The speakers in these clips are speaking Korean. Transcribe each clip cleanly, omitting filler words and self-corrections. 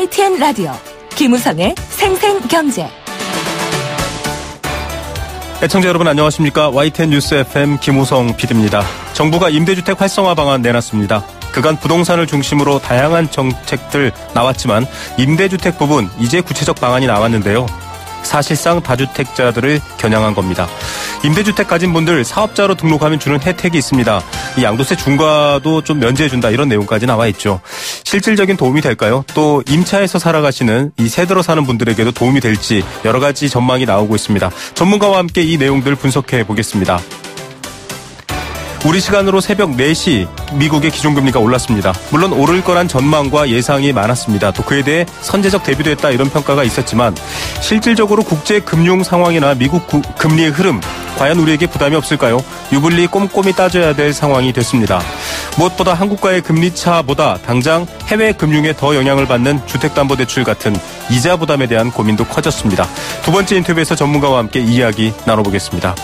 YTN 라디오 김우성의 생생경제. 애청자 여러분 안녕하십니까. YTN 뉴스 FM 김우성 PD입니다. 정부가 임대주택 활성화 방안 내놨습니다. 그간 부동산을 중심으로 다양한 정책들 나왔지만 임대주택 부분 이제 구체적 방안이 나왔는데요. 사실상 다주택자들을 겨냥한 겁니다. 임대주택 가진 분들 사업자로 등록하면 주는 혜택이 있습니다. 이 양도세 중과도 좀 면제해준다 이런 내용까지 나와 있죠. 실질적인 도움이 될까요? 또 임차에서 살아가시는 이 새 들어 사는 분들에게도 도움이 될지 여러 가지 전망이 나오고 있습니다. 전문가와 함께 이 내용들 분석해 보겠습니다. 우리 시간으로 새벽 4시 미국의 기준금리가 올랐습니다. 물론 오를 거란 전망과 예상이 많았습니다. 또 그에 대해 선제적 대비도 했다 이런 평가가 있었지만 실질적으로 국제 금융 상황이나 미국 금리의 흐름 과연 우리에게 부담이 없을까요? 유불리 꼼꼼히 따져야 될 상황이 됐습니다. 무엇보다 한국과의 금리 차보다 당장 해외 금융에 더 영향을 받는 주택담보대출 같은 이자 부담에 대한 고민도 커졌습니다. 두 번째 인터뷰에서 전문가와 함께 이야기 나눠보겠습니다.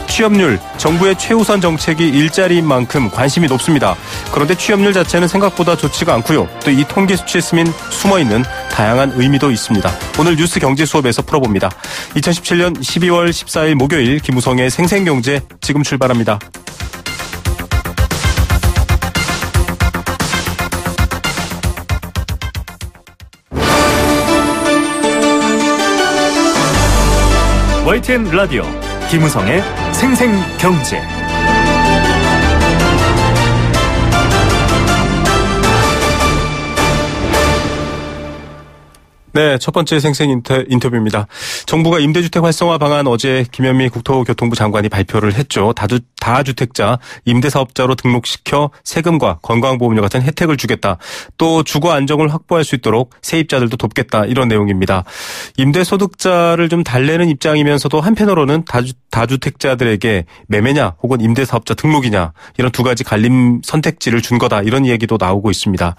취업률, 정부의 최우선 정책이 일자리인 만큼 관심이 높습니다. 그런데 취업률 자체는 생각보다 좋지가 않고요. 또 이 통계 수치에 숨어있는 다양한 의미도 있습니다. 오늘 뉴스 경제 수업에서 풀어봅니다. 2017년 12월 14일 목요일 김우성의 생생경제 지금 출발합니다. YTN 라디오 김우성의 생생경제. 네, 첫 번째 생생 인터뷰입니다. 정부가 임대주택 활성화 방안 어제 김현미 국토교통부 장관이 발표를 했죠. 다주택자 임대사업자로 등록시켜 세금과 건강보험료 같은 혜택을 주겠다. 또 주거 안정을 확보할 수 있도록 세입자들도 돕겠다. 이런 내용입니다. 임대소득자를 좀 달래는 입장이면서도 한편으로는 다주택자들에게 매매냐 혹은 임대사업자 등록이냐 이런 두 가지 갈림 선택지를 준 거다. 이런 얘기도 나오고 있습니다.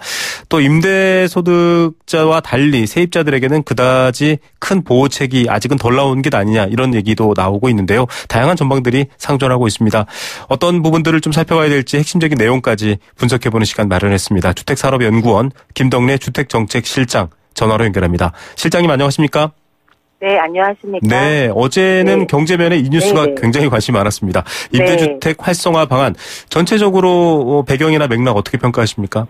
또 임대소득자와 달리 세입자들에게는 그다지 큰 보호책이 아직은 덜 나온 게 아니냐 이런 얘기도 나오고 있는데요. 다양한 전망들이 상존하고 있습니다. 어떤 부분들을 좀 살펴봐야 될지 핵심적인 내용까지 분석해보는 시간 마련했습니다. 주택산업연구원 김덕래 주택정책실장 전화로 연결합니다. 실장님 안녕하십니까? 네, 안녕하십니까? 네, 어제는 네. 경제면에 이 뉴스가 네. 굉장히 관심이 많았습니다. 임대주택 활성화 방안 전체적으로 배경이나 맥락 어떻게 평가하십니까?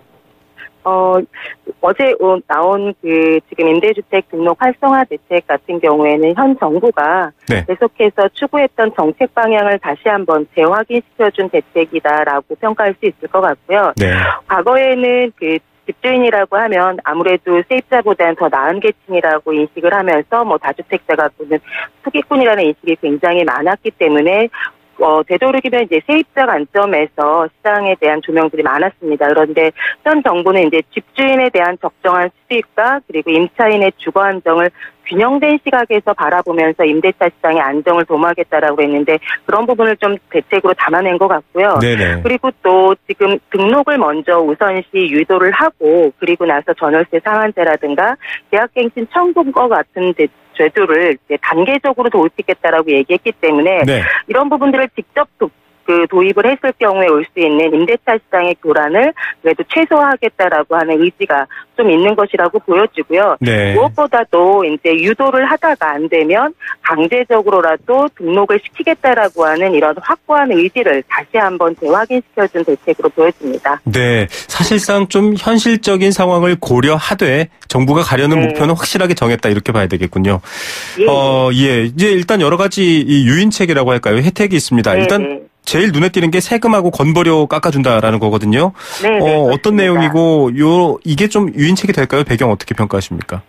어제 나온 지금 임대주택 등록 활성화 대책 같은 경우에는 현 정부가 네. 계속해서 추구했던 정책 방향을 다시 한번 재확인시켜준 대책이다라고 평가할 수 있을 것 같고요. 네. 과거에는 집주인이라고 하면 아무래도 세입자보다는 더 나은 계층이라고 인식을 하면서 다주택자가 보는 투기꾼이라는 인식이 굉장히 많았기 때문에 되도록이면 이제 세입자 관점에서 시장에 대한 조명들이 많았습니다. 그런데 현 정부는 이제 집주인에 대한 적정한 수익과 그리고 임차인의 주거 안정을 균형된 시각에서 바라보면서 임대차 시장의 안정을 도모하겠다라고 했는데 그런 부분을 좀 대책으로 담아낸 것 같고요. 네네. 그리고 또 지금 등록을 먼저 우선시 유도를 하고 그리고 나서 전월세 상한제라든가 계약갱신 청구과 같은 제도를 단계적으로 도입하겠다라고 얘기했기 때문에 네. 이런 부분들을 직접 도입을 했을 경우에 올 수 있는 임대차 시장의 교란을 그래도 최소화하겠다라고 하는 의지가 좀 있는 것이라고 보여지고요. 네. 무엇보다도 이제 유도를 하다가 안 되면 강제적으로라도 등록을 시키겠다라고 하는 이런 확고한 의지를 다시 한번 재확인시켜준 대책으로 보여집니다. 네, 사실상 좀 현실적인 상황을 고려하되 정부가 가려는 목표는 확실하게 정했다 이렇게 봐야 되겠군요. 예. 이제 일단 여러 가지 이 유인책이라고 할까요? 혜택이 있습니다. 일단 제일 눈에 띄는 게 세금하고 건보료 깎아준다라는 거거든요. 네, 어떤 내용이고 이게 좀 유인책이 될까요? 배경 어떻게 평가하십니까?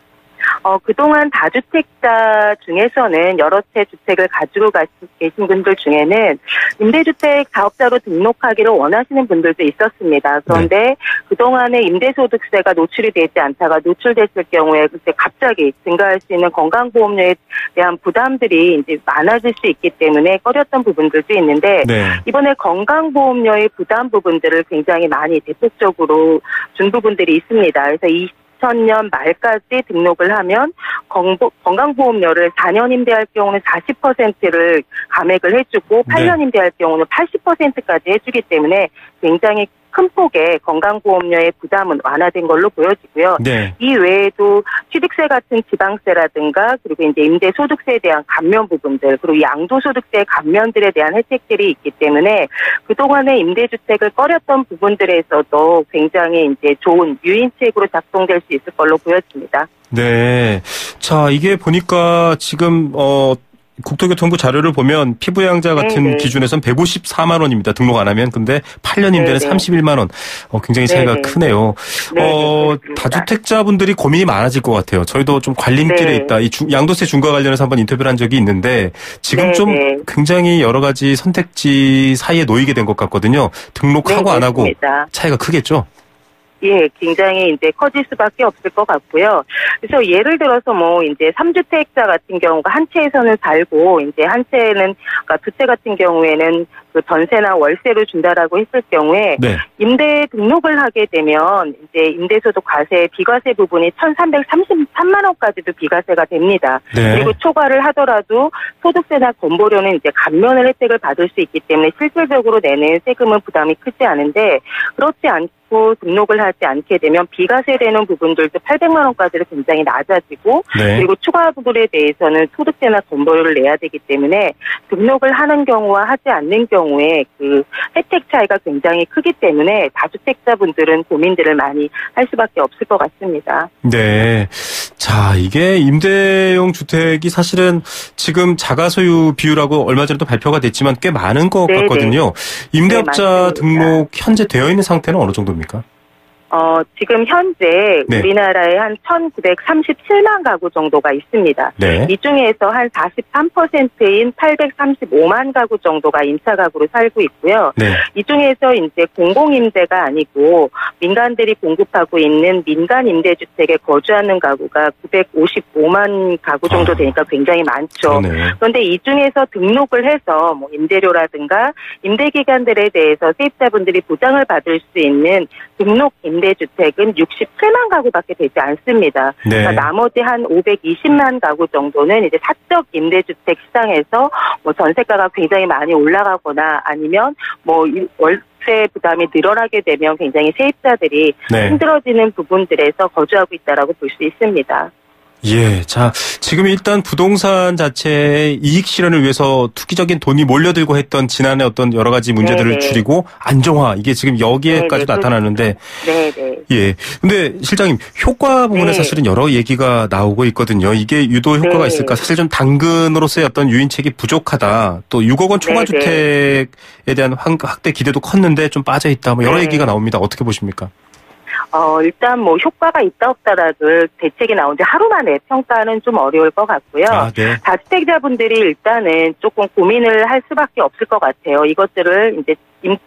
그동안 다주택자 중에서는 여러 채 주택을 가지고 계신 분들 중에는 임대주택 사업자로 등록하기를 원하시는 분들도 있었습니다. 그런데 그동안에 임대소득세가 노출이 되지 않다가 노출됐을 경우에 그때 갑자기 증가할 수 있는 건강보험료에 대한 부담들이 이제 많아질 수 있기 때문에 꺼렸던 부분들도 있는데 이번에 건강보험료의 부담 부분들을 굉장히 많이 대폭적으로 준 부분들이 있습니다. 그래서 2000년 말까지 등록을 하면 건강보험료를 4년 임대할 경우는 40%를 감액을 해주고 8년 임대할 경우는 80%까지 해주기 때문에 굉장히 큰 폭의 건강보험료의 부담은 완화된 걸로 보여지고요. 네. 이 외에도 취득세 같은 지방세라든가 그리고 이제 임대소득세에 대한 감면 부분들 그리고 양도소득세 감면들에 대한 혜택들이 있기 때문에 그동안에 임대주택을 꺼렸던 부분들에서도 굉장히 이제 좋은 유인책으로 작동될 수 있을 걸로 보여집니다. 네. 자, 이게 보니까 지금 국토교통부 자료를 보면 피부양자 같은 네네. 기준에선 154만 원입니다. 등록 안 하면. 근데 8년 임대는 네네. 31만 원. 굉장히 차이가 네네. 크네요. 네네, 다주택자분들이 고민이 많아질 것 같아요. 저희도 좀 관림길에 네. 있다. 이 양도세 중과 관련해서 한번 인터뷰를 한 적이 있는데 지금 네네. 좀 굉장히 여러 가지 선택지 사이에 놓이게 된 것 같거든요. 등록하고 네, 안 하고 그렇습니다. 차이가 크겠죠? 예, 굉장히 이제 커질 수밖에 없을 것 같고요. 그래서 예를 들어서 뭐 이제 3주택자 같은 경우가 한 채에서는 살고 이제 한 채는 그러니까 두 채 같은 경우에는 그 전세나 월세로 준다라고 했을 경우에 네. 임대 등록을 하게 되면 이제 임대소득 과세 비과세 부분이 1,333만 원까지도 비과세가 됩니다. 네. 그리고 초과를 하더라도 소득세나 건보료는 이제 감면을 혜택을 받을 수 있기 때문에 실질적으로 내는 세금은 부담이 크지 않은데 그렇지 않고 등록을 하지 않게 되면 비과세되는 부분들도 800만 원까지도 굉장히 낮아지고 네. 그리고 추가 부분에 대해서는 소득세나 건보료를 내야 되기 때문에 등록을 하는 경우와 하지 않는 경우에 그 혜택 차이가 굉장히 크기 때문에 다주택자분들은 고민들을 많이 할 수밖에 없을 것 같습니다. 네. 자, 이게 임대용 주택이 사실은 지금 자가소유 비율하고 얼마 전에도 발표가 됐지만 꽤 많은 것 네네. 같거든요. 임대업자 네, 맞습니다. 등록 현재 되어 있는 상태는 어느 정도입니까? 지금 현재 네. 우리나라에 한 1,937만 가구 정도가 있습니다. 네. 이 중에서 한 43%인 835만 가구 정도가 임차 가구로 살고 있고요. 네. 이 중에서 이제 공공임대가 아니고 민간들이 공급하고 있는 민간 임대주택에 거주하는 가구가 955만 가구 정도 되니까 굉장히 많죠. 그러네요. 그런데 이 중에서 등록을 해서 뭐 임대료라든가 임대기간들에 대해서 세입자분들이 보장을 받을 수 있는 등록 임대주택은 67만 가구밖에 되지 않습니다. 네. 그러니까 나머지 한 520만 가구 정도는 이제 사적 임대주택 시장에서 뭐 전세가가 굉장히 많이 올라가거나 아니면 뭐 월세 부담이 늘어나게 되면 굉장히 세입자들이 네. 힘들어지는 부분들에서 거주하고 있다라고 볼 수 있습니다. 예. 자, 지금 일단 부동산 자체의 이익 실현을 위해서 투기적인 돈이 몰려들고 했던 지난해 어떤 여러 가지 문제들을 네네. 줄이고 안정화, 이게 지금 여기에까지 네네. 나타나는데. 네네. 예. 근데 실장님, 효과 부분에 네. 사실은 여러 얘기가 나오고 있거든요. 이게 유도 효과가 네. 있을까? 사실 좀 당근으로서의 어떤 유인책이 부족하다. 또 6억 원 초과주택에 대한 확대 기대도 컸는데 좀 빠져있다. 뭐 여러 네. 얘기가 나옵니다. 어떻게 보십니까? 일단 뭐 효과가 있다 없다라도 대책이 나온 지 하루 만에 평가는 좀 어려울 것 같고요. 네. 다주택자분들이 일단은 조금 고민을 할 수밖에 없을 것 같아요. 이것들을 이제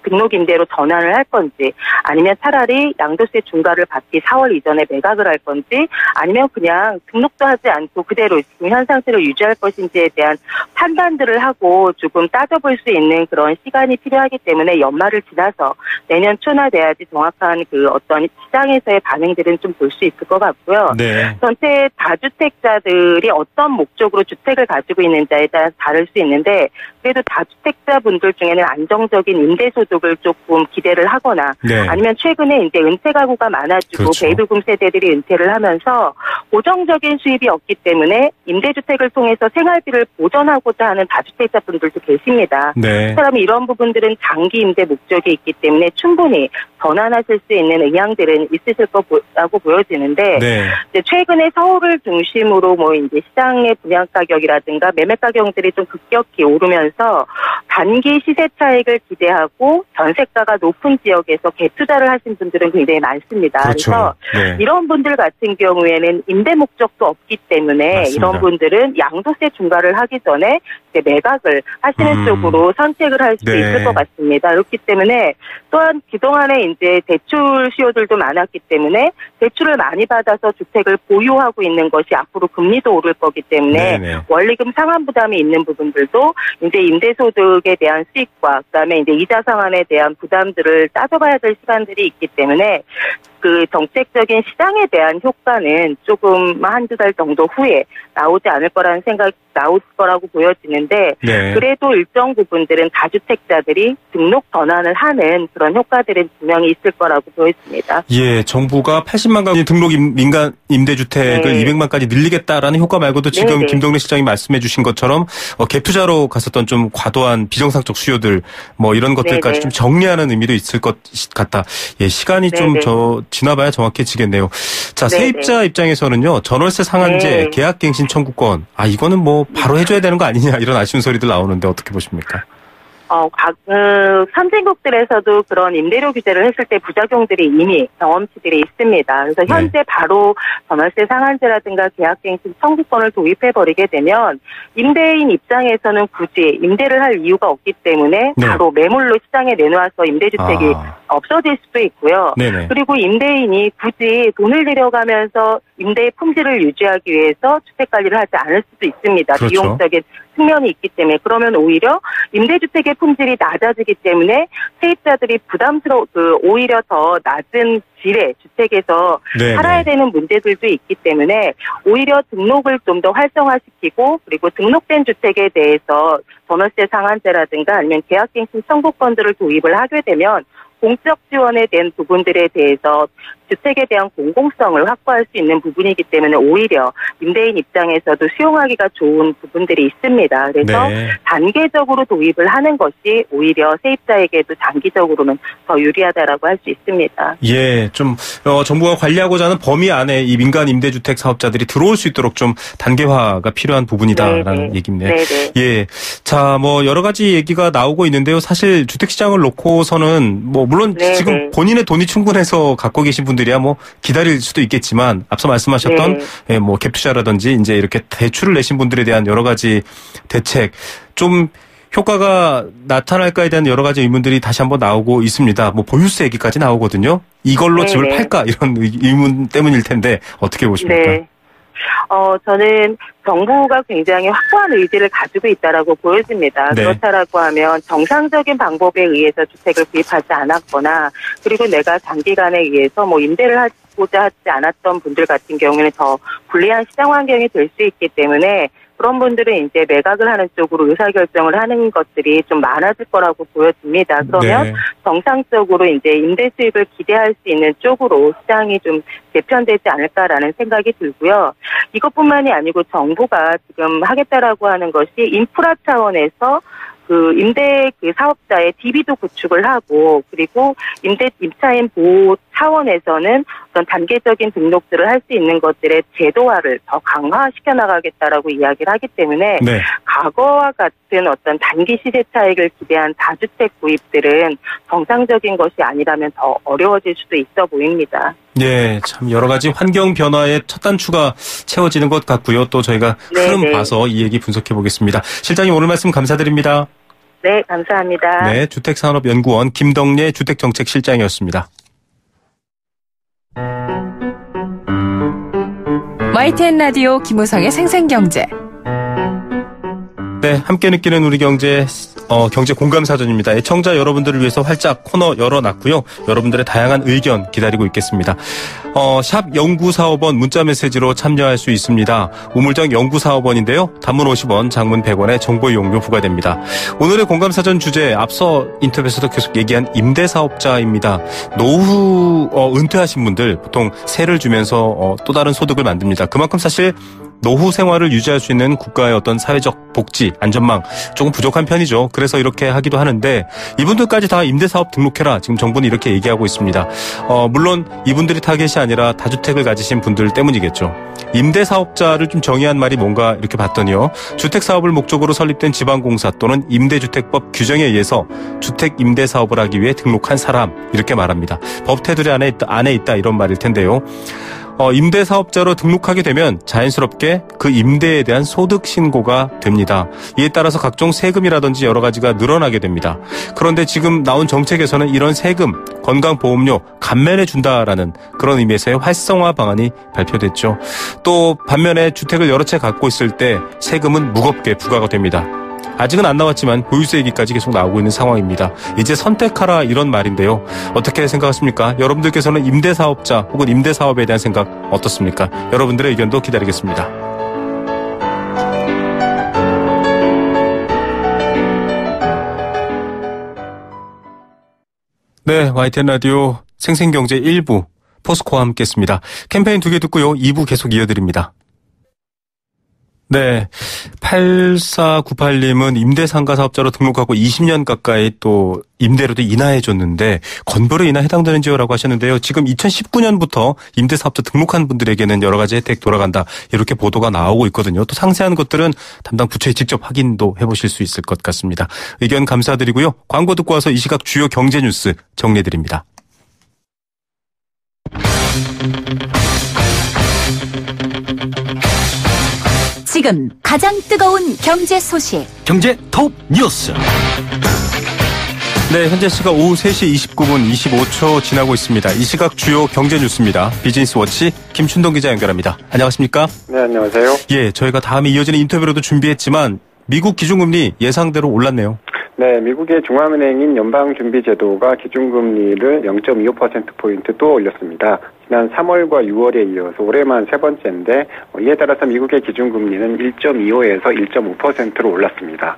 등록 임대로 전환을 할 건지 아니면 차라리 양도세 중과를 받기 4월 이전에 매각을 할 건지 아니면 그냥 등록도 하지 않고 그대로 지금 현 상태를 유지할 것인지에 대한 판단들을 하고 조금 따져볼 수 있는 그런 시간이 필요하기 때문에 연말을 지나서 내년 초나 돼야지 정확한 그 어떤 시장에서의 반응들은 좀 볼 수 있을 것 같고요. 네. 전체 다주택자들이 어떤 목적으로 주택을 가지고 있는지에 따라 다를 수 있는데 그래도 다주택자분들 중에는 안정적인 임대소득을 조금 기대를 하거나 네. 아니면 최근에 이제 은퇴 가구가 많아지고 그렇죠. 베이비붐 세대들이 은퇴를 하면서 고정적인 수입이 없기 때문에 임대주택을 통해서 생활비를 보전하고자 하는 다주택자분들도 계십니다. 네. 그 사람이 이런 부분들은 장기 임대 목적이 있기 때문에 충분히 전환하실 수 있는 의향들은 있으실 거라고 보여지는데 네. 이제 최근에 서울을 중심으로 뭐 이제 시장의 분양 가격이라든가 매매 가격들이 좀 급격히 오르면서 단기 시세 차익을 기대하고 전세가가 높은 지역에서 갭투자를 하신 분들은 굉장히 많습니다. 그렇죠. 그래서 네. 이런 분들 같은 경우에는 임대 목적도 없기 때문에 맞습니다. 이런 분들은 양도세 중과를 하기 전에 이제 매각을 하시는 쪽으로 선택을 할 수 네. 있을 것 같습니다. 그렇기 때문에 또한 그동안에 이제 대출 수요들도 많았기 때문에 대출을 많이 받아서 주택을 보유하고 있는 것이 앞으로 금리도 오를 거기 때문에 네네. 원리금 상환 부담이 있는 부분들도 이제 임대소득에 대한 수익과 그다음에 이제 이자 상환에 대한 부담들을 따져봐야 될 시간들이 있기 때문에 그 정책적인 시장에 대한 효과는 조금 한두 달 정도 후에 나오지 않을 거라는 생각이 나올 거라고 보여지는데 네. 그래도 일정 부분들은 다주택자들이 등록 전환을 하는 그런 효과들은 분명히 있을 거라고 보여집니다. 예, 정부가 80만 가구 등록 민간 임대주택을 네. 200만까지 늘리겠다라는 효과 말고도 지금 네네. 김동래 시장이 말씀해 주신 것처럼 갭 투자로 갔었던 좀 과도한 비정상적 수요들 뭐 이런 것들까지 네네. 좀 정리하는 의미도 있을 것 같다. 예, 시간이 좀 지나봐야 정확해지겠네요. 자, 네네. 세입자 입장에서는요. 전월세 상한제, 네. 계약갱신 청구권. 이거는 뭐 바로 해줘야 되는 거 아니냐 이런 아쉬운 소리들 나오는데 어떻게 보십니까? 선진국들에서도 그런 임대료 규제를 했을 때 부작용들이 이미 경험치들이 있습니다. 그래서 현재 바로 전월세 상한제라든가 계약갱신 청구권을 도입해버리게 되면 임대인 입장에서는 굳이 임대를 할 이유가 없기 때문에 바로 매물로 시장에 내놓아서 임대주택이 없어질 수도 있고요. 네네. 그리고 임대인이 굳이 돈을 들여가면서 임대의 품질을 유지하기 위해서 주택관리를 하지 않을 수도 있습니다. 그렇죠. 비용적인 측면이 있기 때문에 그러면 오히려 임대주택의 품질이 낮아지기 때문에 세입자들이 오히려 더 낮은 질의 주택에서 살아야 되는 문제들도 있기 때문에 오히려 등록을 좀 더 활성화시키고 그리고 등록된 주택에 대해서 전월세 상한제라든가 아니면 계약갱신 청구권들을 도입을 하게 되면 공적 지원에 대한 부분들에 대해서 주택에 대한 공공성을 확보할 수 있는 부분이기 때문에 오히려 임대인 입장에서도 수용하기가 좋은 부분들이 있습니다. 그래서 단계적으로 도입을 하는 것이 오히려 세입자에게도 장기적으로는 더 유리하다라고 할 수 있습니다. 예, 좀 정부가 관리하고자 하는 범위 안에 이 민간 임대주택 사업자들이 들어올 수 있도록 좀 단계화가 필요한 부분이다라는 얘기입니다. 예, 자, 뭐 여러 가지 얘기가 나오고 있는데요. 사실 주택시장을 놓고서는 뭐 물론 지금 본인의 돈이 충분해서 갖고 계신 분들이야 뭐 기다릴 수도 있겠지만 앞서 말씀하셨던 뭐 갭 투자라든지 이제 이렇게 대출을 내신 분들에 대한 여러 가지 대책 좀 효과가 나타날까에 대한 여러 가지 의문들이 다시 한번 나오고 있습니다. 뭐 보유세 얘기까지 나오거든요. 이걸로 집을 팔까 이런 의문 때문일 텐데 어떻게 보십니까? 저는 정부가 굉장히 확고한 의지를 가지고 있다라고 보여집니다. 그렇다라고 하면 정상적인 방법에 의해서 주택을 구입하지 않았거나 그리고 내가 장기간에 의해서 뭐 임대를 하고자 하지 않았던 분들 같은 경우에는 더 불리한 시장 환경이 될 수 있기 때문에 그런 분들은 이제 매각을 하는 쪽으로 의사결정을 하는 것들이 좀 많아질 거라고 보여집니다. 그러면 정상적으로 이제 임대 수입을 기대할 수 있는 쪽으로 시장이 좀 개편되지 않을까라는 생각이 들고요. 이것뿐만이 아니고 정부가 지금 하겠다라고 하는 것이 인프라 차원에서 임대 사업자의 DB도 구축을 하고 그리고 임차인 보호 차원에서는 어떤 단계적인 등록들을 할 수 있는 것들의 제도화를 더 강화시켜 나가겠다라고 이야기를 하기 때문에 과거와 같은 어떤 단기 시세 차익을 기대한 다주택 구입들은 정상적인 것이 아니라면 더 어려워질 수도 있어 보입니다. 네, 참 여러 가지 환경 변화의 첫 단추가 채워지는 것 같고요. 또 저희가 흐름 봐서 이 얘기 분석해 보겠습니다. 실장님 오늘 말씀 감사드립니다. 네, 감사합니다. 네, 주택산업연구원 김덕래 주택정책실장이었습니다. YTN 라디오 김우성의 생생경제. 네, 함께 느끼는 우리 경제 공감사전입니다. 애청자 여러분들을 위해서 활짝 코너 열어놨고요. 여러분들의 다양한 의견 기다리고 있겠습니다. 샵 0945번 문자메시지로 참여할 수 있습니다. 우물정 0945번인데요. 단문 50원, 장문 100원의 정보 이용료 부과됩니다. 오늘의 공감사전 주제 앞서 인터뷰에서도 계속 얘기한 임대사업자입니다. 노후 은퇴하신 분들 보통 세를 주면서 또 다른 소득을 만듭니다. 그만큼 사실 노후 생활을 유지할 수 있는 국가의 어떤 사회적 복지, 안전망 조금 부족한 편이죠. 그래서 이렇게 하기도 하는데 이분들까지 다 임대사업 등록해라. 지금 정부는 이렇게 얘기하고 있습니다. 물론 이분들이 타겟이 아니라 다주택을 가지신 분들 때문이겠죠. 임대사업자를 좀 정의한 말이 뭔가 이렇게 봤더니요. 주택사업을 목적으로 설립된 지방공사 또는 임대주택법 규정에 의해서 주택임대사업을 하기 위해 등록한 사람 이렇게 말합니다. 법 테두리 안에 있다 이런 말일 텐데요. 임대사업자로 등록하게 되면 자연스럽게 그 임대에 대한 소득 신고가 됩니다. 이에 따라서 각종 세금이라든지 여러 가지가 늘어나게 됩니다. 그런데 지금 나온 정책에서는 이런 세금, 건강보험료 감면해 준다라는 그런 의미에서의 활성화 방안이 발표됐죠. 또 반면에 주택을 여러 채 갖고 있을 때 세금은 무겁게 부과가 됩니다. 아직은 안 나왔지만 보유세 얘기까지 계속 나오고 있는 상황입니다. 이제 선택하라 이런 말인데요. 어떻게 생각하십니까? 여러분들께서는 임대사업자 혹은 임대사업에 대한 생각 어떻습니까? 여러분들의 의견도 기다리겠습니다. 네, YTN 라디오 생생경제 1부 포스코와 함께했습니다. 캠페인 2개 듣고요. 2부 계속 이어드립니다. 네, 8498님은 임대상가 사업자로 등록하고 20년 가까이 또 임대료도 인하해줬는데 건보료 인하 해당되는지요라고 하셨는데요. 지금 2019년부터 임대사업자 등록한 분들에게는 여러 가지 혜택 돌아간다 이렇게 보도가 나오고 있거든요. 또 상세한 것들은 담당 부처에 직접 확인도 해보실 수 있을 것 같습니다. 의견 감사드리고요. 광고 듣고 와서 이 시각 주요 경제 뉴스 정리해드립니다. 지금 가장 뜨거운 경제 소식. 경제 톱 뉴스. 네, 현재 시각 오후 3시 29분 25초 지나고 있습니다. 이 시각 주요 경제 뉴스입니다. 비즈니스워치 김춘동 기자 연결합니다. 안녕하십니까? 네, 안녕하세요. 예, 저희가 다음에 이어지는 인터뷰로도 준비했지만 미국 기준금리 예상대로 올랐네요. 네, 미국의 중앙은행인 연방준비제도가 기준금리를 0.25%포인트 또 올렸습니다. 지난 3월과 6월에 이어서 올해만 세 번째인데 이에 따라서 미국의 기준금리는 1.25에서 1.5%로 올랐습니다.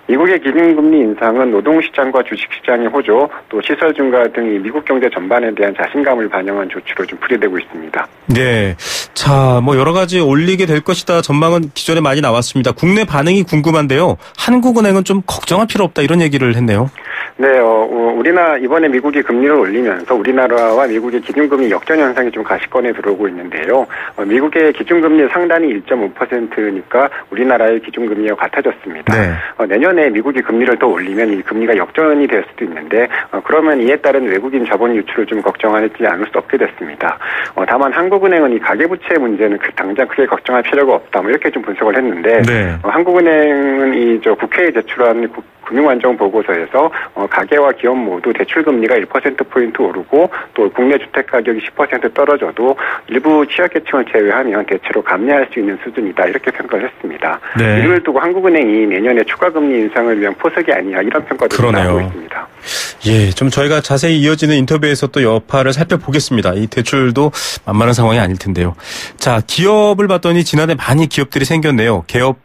미국의 기준금리 인상은 노동시장과 주식시장의 호조, 또 시설 증가 등이 미국 경제 전반에 대한 자신감을 반영한 조치로 좀 풀이되고 있습니다. 네, 자, 여러 가지 올리게 될 것이다 전망은 기존에 많이 나왔습니다. 국내 반응이 궁금한데요. 한국은행은 좀 걱정할 필요 없다 이런 얘기를 했네요. 네, 우리나라 이번에 미국이 금리를 올리면서 우리나라와 미국의 기준금리 역전 현상이 좀 가시권에 들어오고 있는데요. 미국의 기준금리 상단이 1.5%니까 우리나라의 기준금리와 같아졌습니다. 네. 내년에 미국이 금리를 더 올리면 이 금리가 역전이 될 수도 있는데 그러면 이에 따른 외국인 자본 유출을 좀 걱정하지 않을 수 없게 됐습니다. 다만 한국은행은 이 가계부채 문제는 당장 크게 걱정할 필요가 없다. 이렇게 좀 분석을 했는데 네. 한국은행은 국회에 제출한 금융안정 보고서에서 가계와 기업 모두 대출 금리가 1%포인트 오르고 또 국내 주택 가격이 10% 떨어져도 일부 취약계층을 제외하면 대체로 감내할 수 있는 수준이다 이렇게 평가를 했습니다. 네. 이를 두고 한국은행이 내년에 추가 금리 인상을 위한 포석이 아니냐 이런 평가도 나오고 있습니다. 예, 좀 저희가 자세히 이어지는 인터뷰에서 또 여파를 살펴보겠습니다. 이 대출도 만만한 상황이 아닐 텐데요. 자, 기업을 봤더니 지난해 많이 기업들이 생겼네요. 기업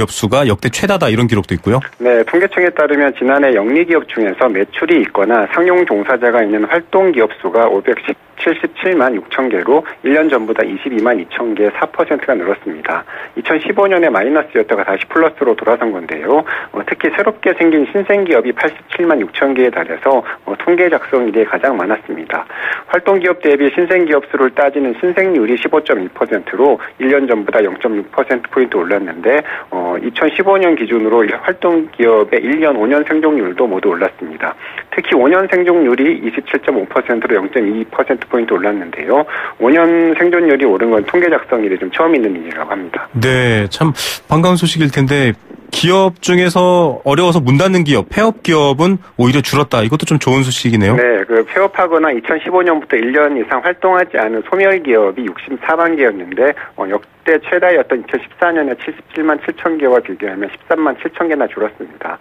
수가 역대 최다다 이런 기록도 있고요. 네, 통계청에 따르면 지난해 영리기업 중에서 매출이 있거나 상용 종사자가 있는 활동기업 수가 577만 6천 개로 1년 전보다 22만 2천 개 4%가 늘었습니다. 2015년에 마이너스였다가 다시 플러스로 돌아선 건데요. 특히 새롭게 생긴 신생기업이 87만 6천 개에 달해서 통계 작성 이래 가장 많았습니다. 활동기업 대비 신생기업 수를 따지는 신생률이 15.2%로 1년 전보다 0.6%포인트 올랐는데 2015년 기준으로 활동기업의 1년 5년 생존율도 모두 올랐습니다. 특히 5년 생존율이 27.5%로 0.2%포인트 올랐는데요. 5년 생존율이 오른 건 통계 작성 이래 좀 처음 있는 일이라고 합니다. 네, 참 반가운 소식일 텐데 기업 중에서 어려워서 문 닫는 기업, 폐업 기업은 오히려 줄었다. 이것도 좀 좋은 소식이네요. 네, 폐업하거나 2015년부터 1년 이상 활동하지 않은 소멸 기업이 64만 개였는데 역대 최다였던 2014년에 77만 7천 개와 비교하면 13만 7천 개나 줄었습니다.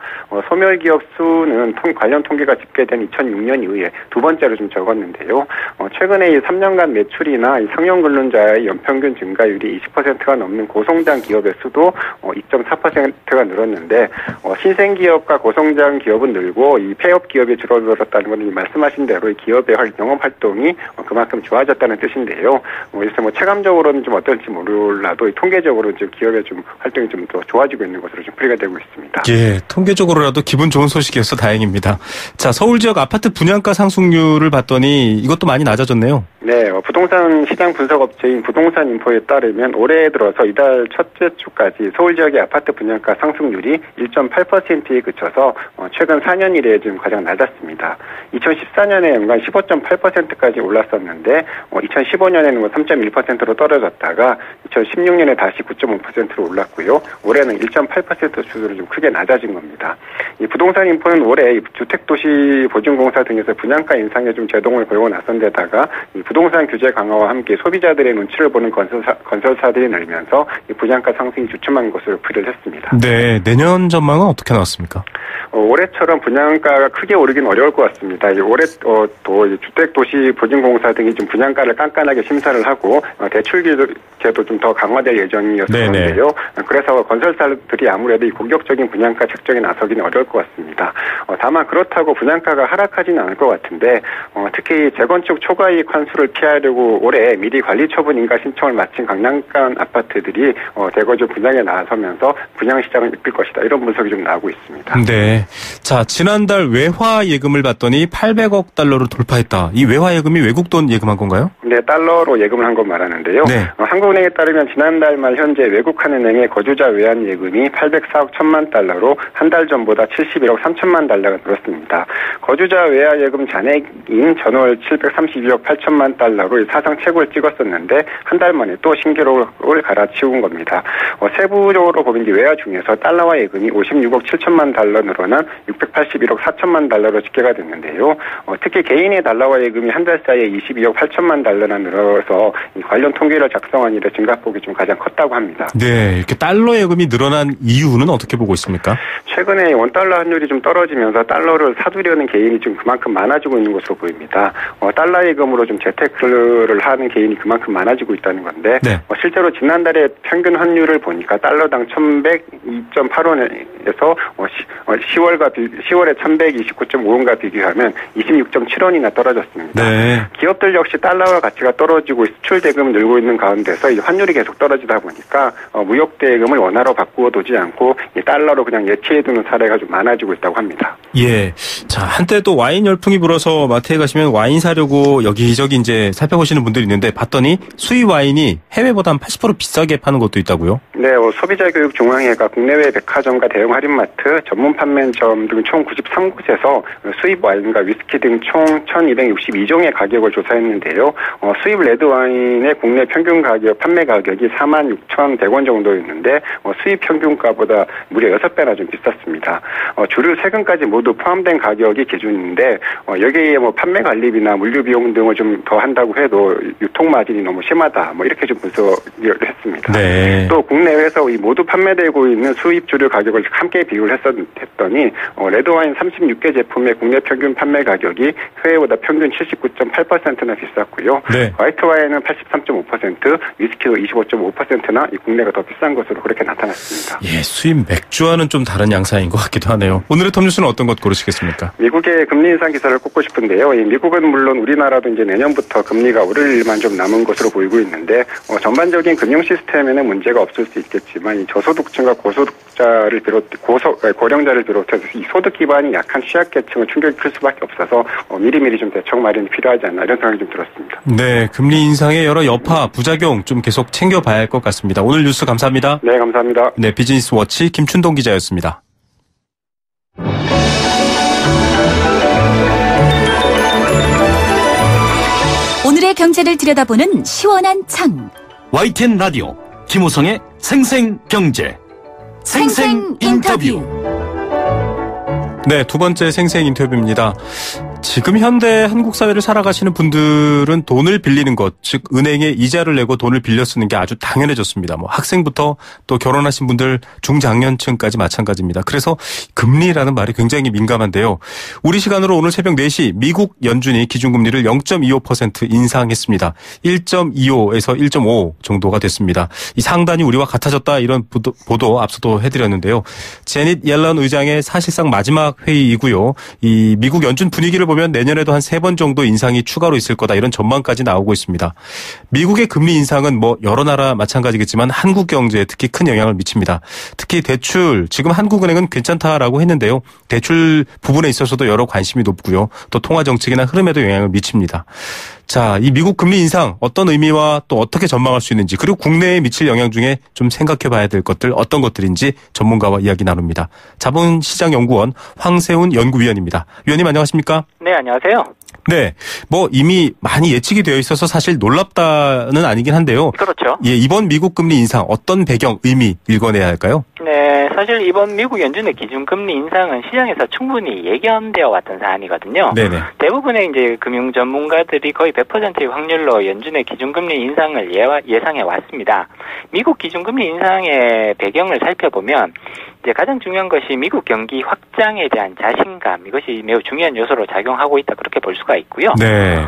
소멸 기업 수는 관련 통계가 집계된 2006년 이후에 두 번째로 좀 적었는데요. 최근에 이 3년간 매출이나 이 상용 근로자의 연평균 증가율이 20%가 넘는 고성장 기업의 수도 2.4%가 늘었는데 신생기업과 고성장 기업은 늘고 이 폐업 기업이 줄어들었다는 것은 말씀하신 대로 이 기업의 영업 활동이 그만큼 좋아졌다는 뜻인데요. 그래서 체감적으로는 좀 어떨지 몰라도 통계적으로 지금 기업의 좀 활동이 좀 더 좋아지고 있는 것으로 좀 풀이가 되고 있습니다. 예, 통계적으로라도 기분 좋은 소식이어서 다행입니다. 자, 서울 지역 아파트 분양가 상승률을 봤더니 이것도 많이 낮아졌네요. 네, 부동산 시장 분석 업체인 부동산 인포에 따르면 올해 들어서 이달 첫째 주까지 서울 지역의 아파트 분양가 상승률이 1.8%에 그쳐서 최근 4년 이래 지금 가장 낮았습니다. 2014년에 연간 15.8%까지 올랐었는데 2015년에는 3.1%로 떨어졌다가 2016년에 다시 9.5%로 올랐고요. 올해는 1.8% 수준으로 좀 크게 낮아진 겁니다. 이 부동산 인포는 올해 주택도시보증공사 등에서 분양가 인상에 좀 제동을 걸고 나선 데다가 이 부동산 규제 강화와 함께 소비자들의 눈치를 보는 건설사들이 늘면서 이 분양가 상승이 주춤한 것으로 풀이를 했습니다. 네, 내년 전망은 어떻게 나왔습니까? 올해처럼 분양가가 크게 오르긴 어려울 것 같습니다. 올해 또 주택도시보증공사 등이 좀 분양가를 깐깐하게 심사를 하고 대출 규제도 좀 더 강화될 예정이었는데요. 그래서 건설사들이 아무래도 이 공격적인 분양가 책정에 나서기는 어려울 것 같습니다. 다만 그렇다고 분양가가 하락하지는 않을 것 같은데 특히 재건축 초과이익 환수를 피하려고 올해 미리 관리 처분 인가 신청을 마친 강남간 아파트들이 대거주 분양에 나서면서 분양 시장을 이끌 것이다. 이런 분석이 좀 나오고 있습니다. 네. 자, 지난달 외화 예금을 봤더니 800억 달러를 돌파했다. 이 외화 예금이 외국 돈 예금한 건가요? 네, 달러로 예금을 한 건 말하는데요. 네. 한국은행에 따르면 지난달 말 현재 외국 한 은행의 거주자 외환 예금이 804억 1천만 달러로 한 달 전보다 71억 3천만 달러가 늘었습니다. 거주자 외환 예금 잔액인 전월 732억 8천만 달러로 사상 최고를 찍었었는데 한 달 만에 또 신기록을 갈아치운 겁니다. 세부적으로 보면 외화 중에서 달러화 예금이 56억 7천만 달러 늘어난 681억 4천만 달러로 집계가 됐는데요. 특히 개인의 달러화 예금이 한 달 사이에 22억 8천만 달러나 늘어서 관련 통계를 작성한 이래 증가폭이 좀 가장 컸다고 합니다. 네, 이렇게 달러 예금이 늘어난 이유는 어떻게 보고 있습니까? 최근에 원달러 환율이 좀 떨어지면서 달러를 사두려는 개인이 좀 그만큼 많아지고 있는 것으로 보입니다. 달러 예금으로 좀 재테크를 하는 개인이 그만큼 많아지고 있다는 건데 네. 실제로 지난달에 평균 환율을 보니까 달러당 1,102.8원에서 10월에 1,129.5원과 비교하면 26.7원이나 떨어졌습니다. 네. 기업들 역시 달러와 가치가 떨어지고 수출 대금이 늘고 있는 가운데서 환율이 계속 떨어지다 보니까 무역 대금을 원화로 바꾸어 두지 않고 달러로 그냥 예치해두는 사례가 좀 많아지고 있다고 합니다. 예. 자, 한때 또 와인 열풍이 불어서 마트에 가시면 와인 사려고 여기저기 이제 살펴보시는 분들이 있는데 봤더니 수입 와인이 해외보다 한 80% 비싸게 파는 것도 있다고요? 네, 소비자교육중앙회가 국내외 백화점과 대형 할인마트, 전문 판매점 등 총 93곳에서 수입 와인과 위스키 등 총 1,262종의 가격을 조사했는데요. 수입 레드 와인의 국내 평균 가격, 판매 가격이 46,100원 정도였는데 수입 평균가보다 무려 6배나 좀 비쌌습니다. 주류 세금까지 모두 포함된 가격이 기준인데 여기에 판매 관리비나 물류 비용 등을 좀 더 한다고 해도 유통 마진이 너무 심하다. 이렇게 좀 분석을 했습니다. 네. 또 국내외에서 이 모두 판매되고 있는 수입 주류 가격을 함께 비교를 했더니 레드와인 36개 제품의 국내 평균 판매 가격이 해외보다 평균 79.8%나 비쌌고요. 네. 화이트와인은 83.5%, 위스키도 25.5%나 이 국내가 더 비싼 것으로 그렇게 나타났습니다. 예, 수입 맥주와는 좀 다른 양상인 것 같기도 하네요. 오늘의 톱뉴스는 어떤 것 고르시겠습니까? 미국의 금리 인상 기사를 꼽고 싶은데요. 미국은 물론 우리나라도 이제 내년부터 금리가 오를 일만 좀 남은 것으로 보이고 있는데 전반적인 금융 시스템에는 문제가 없을 수 있겠지만 이 저소득층과 고소득자를 고령자를 비롯해서 이 소득 기반이 약한 취약계층은 충격이 클 수밖에 없어서 미리미리 좀 대책 마련이 필요하지 않나 이런 생각이 좀 들었습니다. 네, 금리 인상의 여러 여파, 부작용 좀 계속 챙겨봐야 할 것 같습니다. 오늘 뉴스 감사합니다. 네, 감사합니다. 네, 비즈니스 워치 김춘동 기자였습니다. 오늘의 경제를 들여다보는 시원한 창. YTN 라디오 김호성의 생생경제. 생생인터뷰. 네, 두 번째 생생 인터뷰입니다. 지금 현대 한국 사회를 살아가시는 분들은 돈을 빌리는 것, 즉 은행에 이자를 내고 돈을 빌려 쓰는 게 아주 당연해졌습니다. 학생부터 또 결혼하신 분들, 중장년층까지 마찬가지입니다. 그래서 금리라는 말이 굉장히 민감한데요. 우리 시간으로 오늘 새벽 4시 미국 연준이 기준금리를 0.25% 인상했습니다. 1.25에서 1.5 정도가 됐습니다. 이 상단이 우리와 같아졌다 이런 보도 앞서도 해드렸는데요. 제닛 옐런 의장의 사실상 마지막 회의이고요. 이 미국 연준 분위기를 보면 내년에도 한 3번 정도 인상이 추가로 있을 거다 이런 전망까지 나오고 있습니다. 미국의 금리 인상은 여러 나라 마찬가지겠지만 한국 경제에 특히 큰 영향을 미칩니다. 특히 대출, 지금 한국은행은 괜찮다라고 했는데요. 대출 부분에 있어서도 여러 관심이 높고요. 또 통화 정책이나 흐름에도 영향을 미칩니다. 자, 이 미국 금리 인상 어떤 의미와 또 어떻게 전망할 수 있는지 그리고 국내에 미칠 영향 중에 좀 생각해 봐야 될 것들 어떤 것들인지 전문가와 이야기 나눕니다. 자본시장연구원 황세훈 연구위원입니다. 위원님 안녕하십니까? 네, 안녕하세요. 네, 뭐 이미 많이 예측이 되어 있어서 사실 놀랍다는 아니긴 한데요. 그렇죠. 예, 이번 미국 금리 인상 어떤 배경, 의미 읽어내야 할까요? 네, 사실 이번 미국 연준의 기준금리 인상은 시장에서 충분히 예견되어 왔던 사안이거든요. 네네. 대부분의 이제 금융 전문가들이 거의 100%의 확률로 연준의 기준금리 인상을 예상해 왔습니다. 미국 기준금리 인상의 배경을 살펴보면 이제 가장 중요한 것이 미국 경기 확장에 대한 자신감, 이것이 매우 중요한 요소로 작용하고 있다, 그렇게 볼 수가 있고요. 네.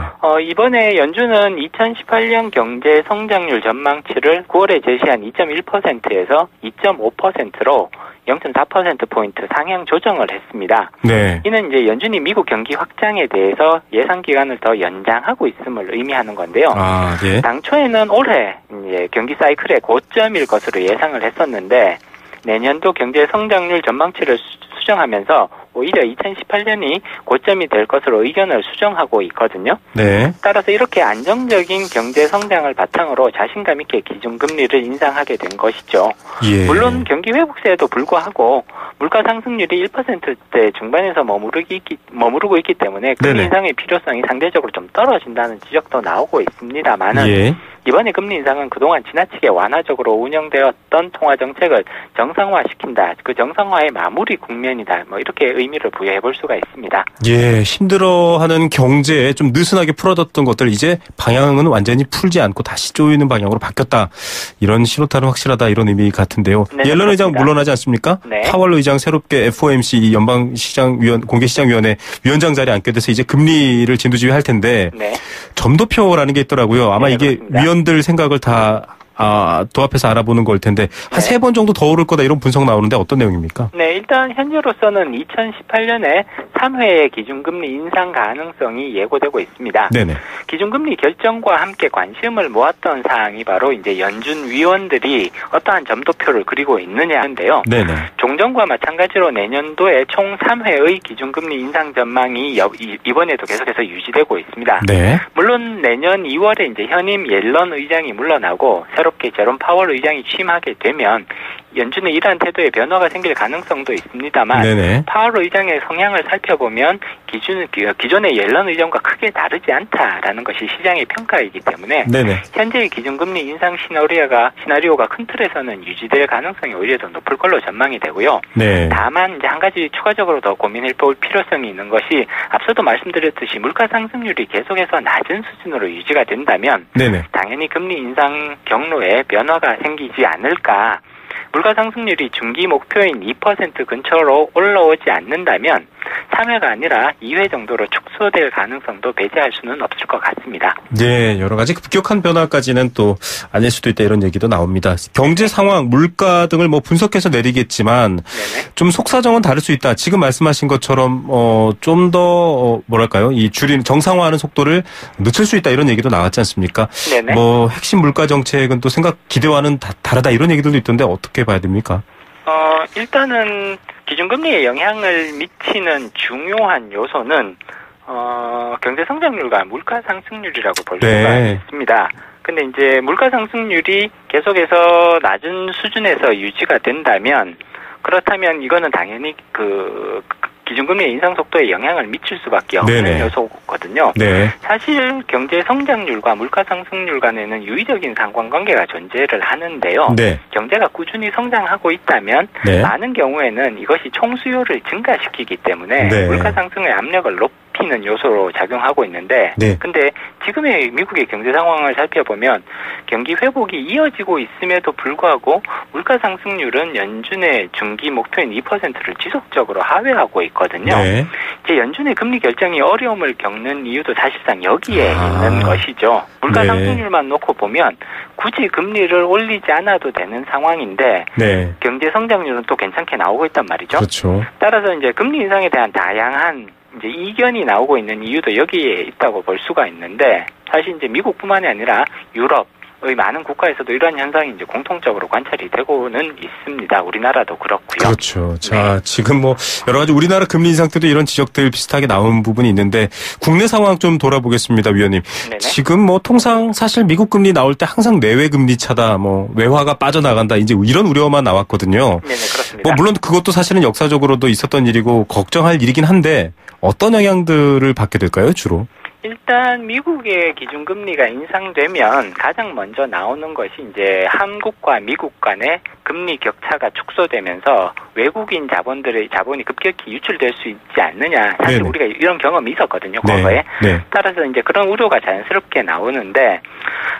이번에 연준은 2018년 경제 성장률 전망치를 9월에 제시한 2.1%에서 2.5%로 0.4%포인트 상향 조정을 했습니다. 네. 이는 이제 연준이 미국 경기 확장에 대해서 예상 기간을 더 연장하고 있음을 의미하는 건데요. 아, 예. 당초에는 올해 이제 경기 사이클의 고점일 것으로 예상을 했었는데 내년도 경제 성장률 전망치를 수정하면서 오히려 2018년이 고점이 될 것으로 의견을 수정하고 있거든요. 네. 따라서 이렇게 안정적인 경제 성장을 바탕으로 자신감 있게 기준금리를 인상하게 된 것이죠. 예. 물론 경기 회복세에도 불구하고 물가 상승률이 1%대 중반에서 머무르고 있기 때문에 금리 네네. 인상의 필요성이 상대적으로 좀 떨어진다는 지적도 나오고 있습니다만은 예. 이번에 금리 인상은 그동안 지나치게 완화적으로 운영되었던 통화 정책을 정상화시킨다. 그 정상화의 마무리 국면이다. 뭐 이렇게 의미를 부여해 볼 수가 있습니다. 예, 힘들어하는 경제에 좀 느슨하게 풀어뒀던 것들 이제 방향은 완전히 풀지 않고 다시 조이는 방향으로 바뀌었다. 이런 신호탄은 확실하다, 이런 의미 같은데요. 네, 옐런 의장 그렇습니다. 물러나지 않습니까? 네. 파월 의장 새롭게 FOMC 공개시장위원회 위원장 자리에 앉게 돼서 이제 금리를 진두지휘할 텐데 네. 점도표라는 게 있더라고요. 아마 네, 이게 그렇습니다. 위원들 생각을 다 도합해서 알아보는 걸 텐데 한 3번 정도 더 오를 거다, 이런 분석 나오는데 어떤 내용입니까? 네, 일단 현재로서는 2018년에 3회의 기준금리 인상 가능성이 예고되고 있습니다. 네네. 기준금리 결정과 함께 관심을 모았던 사항이 바로 이제 연준 위원들이 어떠한 점도표를 그리고 있느냐인데요. 네네. 종전과 마찬가지로 내년도에 총 3회의 기준금리 인상 전망이 이번에도 계속해서 유지되고 있습니다. 네. 물론 내년 2월에 이제 현임 옐런 의장이 물러나고 새롭게 제롬 파월 의장이 취임하게 되면 연준의 이러한 태도에 변화가 생길 가능성도 있습니다만 네네. 파월 의장의 성향을 살펴보면 기존의 옐런 의장과 크게 다르지 않다라는 것이 시장의 평가이기 때문에 네네. 현재의 기준금리 인상 시나리오가 큰 틀에서는 유지될 가능성이 오히려 더 높을 걸로 전망이 되고요. 네. 다만 이제 한 가지 추가적으로 더 고민해 볼 필요성이 있는 것이 앞서도 말씀드렸듯이 물가 상승률이 계속해서 낮은 수준으로 유지가 된다면 네네. 당연히 금리 인상 경로에 변화가 생기지 않을까. 물가 상승률이 중기 목표인 2% 근처로 올라오지 않는다면 3회가 아니라 2회 정도로 축소될 가능성도 배제할 수는 없을 것 같습니다. 네, 여러 가지 급격한 변화까지는 또 아닐 수도 있다, 이런 얘기도 나옵니다. 경제 상황, 물가 등을 뭐 분석해서 내리겠지만 네네. 좀 속사정은 다를 수 있다. 지금 말씀하신 것처럼 좀 더 뭐랄까요, 이 정상화하는 속도를 늦출 수 있다, 이런 얘기도 나왔지 않습니까? 네네. 뭐 핵심 물가 정책은 또 기대와는 다르다, 이런 얘기들도 있던데 어떻게 봐야 됩니까? 일단은 기준금리에 영향을 미치는 중요한 요소는 경제 성장률과 물가 상승률이라고 볼 수가 네. 있습니다. 근데 이제 물가 상승률이 계속해서 낮은 수준에서 유지가 된다면 그렇다면 이거는 당연히 기준금리 인상 속도에 영향을 미칠 수밖에 없는 네네. 요소거든요. 네. 사실 경제 성장률과 물가 상승률 간에는 유의적인 상관관계가 존재를 하는데요. 네. 경제가 꾸준히 성장하고 있다면 네. 많은 경우에는 이것이 총수요를 증가시키기 때문에 네. 물가 상승의 압력을 높이는 요소로 작용하고 있는데 네. 근데 지금의 미국의 경제 상황을 살펴보면 경기 회복이 이어지고 있음에도 불구하고 물가 상승률은 연준의 중기 목표인 2%를 지속적으로 하회하고 있거든요. 네. 이제 연준의 금리 결정이 어려움을 겪는 이유도 사실상 여기에 있는 것이죠. 물가 네. 상승률만 놓고 보면 굳이 금리를 올리지 않아도 되는 상황인데 네. 경제 성장률은 또 괜찮게 나오고 있단 말이죠. 그렇죠. 따라서 이제 금리 인상에 대한 다양한 이제 이견이 나오고 있는 이유도 여기에 있다고 볼 수가 있는데 사실 이제 미국뿐만이 아니라 유럽, 많은 국가에서도 이런 현상이 이제 공통적으로 관찰이 되고는 있습니다. 우리나라도 그렇고요. 그렇죠. 자, 지금 뭐 여러 가지 우리나라 금리 인상 때도 이런 지적들 비슷하게 나온 부분이 있는데 국내 상황 좀 돌아보겠습니다, 위원님. 네네. 지금 뭐 통상 사실 미국 금리 나올 때 항상 내외 금리 차다, 뭐 외화가 빠져나간다, 이제 이런 우려만 나왔거든요. 네네, 그렇습니다. 뭐 물론 그것도 사실은 역사적으로도 있었던 일이고 걱정할 일이긴 한데 어떤 영향들을 받게 될까요, 주로? 일단 미국의 기준금리가 인상되면 가장 먼저 나오는 것이 이제 한국과 미국 간의 금리 격차가 축소되면서 외국인 자본이 급격히 유출될 수 있지 않느냐. 사실 네네. 우리가 이런 경험이 있었거든요, 네. 과거에. 네. 따라서 이제 그런 우려가 자연스럽게 나오는데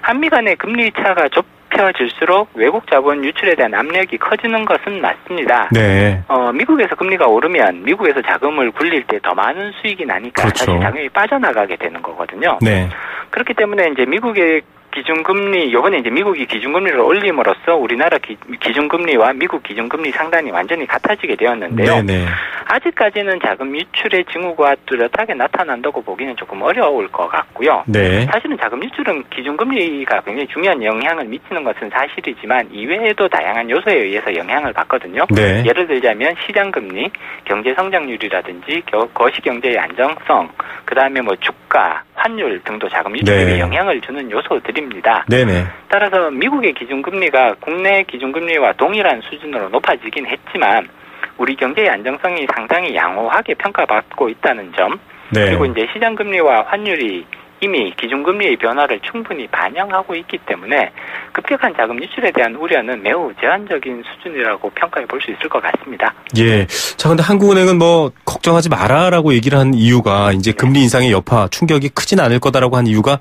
한미 간의 금리 차가 좁혀질수록 외국 자본 유출에 대한 압력이 커지는 것은 맞습니다. 네. 미국에서 금리가 오르면 미국에서 자금을 굴릴 때 더 많은 수익이 나니까 그렇죠. 사실 자금이 빠져나가게 되는 거거든요. 네. 그렇기 때문에 이제 미국의 기준금리, 요번에 이제 미국이 기준금리를 올림으로써 우리나라 기준금리와 미국 기준금리 상단이 완전히 같아지게 되었는데요. 네네. 아직까지는 자금 유출의 징후가 뚜렷하게 나타난다고 보기는 조금 어려울 것 같고요. 네. 사실은 자금 유출은 기준금리가 굉장히 중요한 영향을 미치는 것은 사실이지만 이외에도 다양한 요소에 의해서 영향을 받거든요. 네. 예를 들자면 시장금리, 경제성장률이라든지 거시경제의 안정성, 그 다음에 뭐 주가, 환율 등도 자금 유출에 네. 영향을 주는 요소들입니다. 네네. 따라서 미국의 기준금리가 국내 기준금리와 동일한 수준으로 높아지긴 했지만 우리 경제의 안정성이 상당히 양호하게 평가받고 있다는 점, 네. 그리고 이제 시장금리와 환율이 이미 기준금리의 변화를 충분히 반영하고 있기 때문에 급격한 자금 유출에 대한 우려는 매우 제한적인 수준이라고 평가해 볼 수 있을 것 같습니다. 예. 자, 근데 한국은행은 뭐 걱정하지 마라라고 얘기를 한 이유가 이제 금리 인상의 여파 충격이 크진 않을 거다라고 한 이유가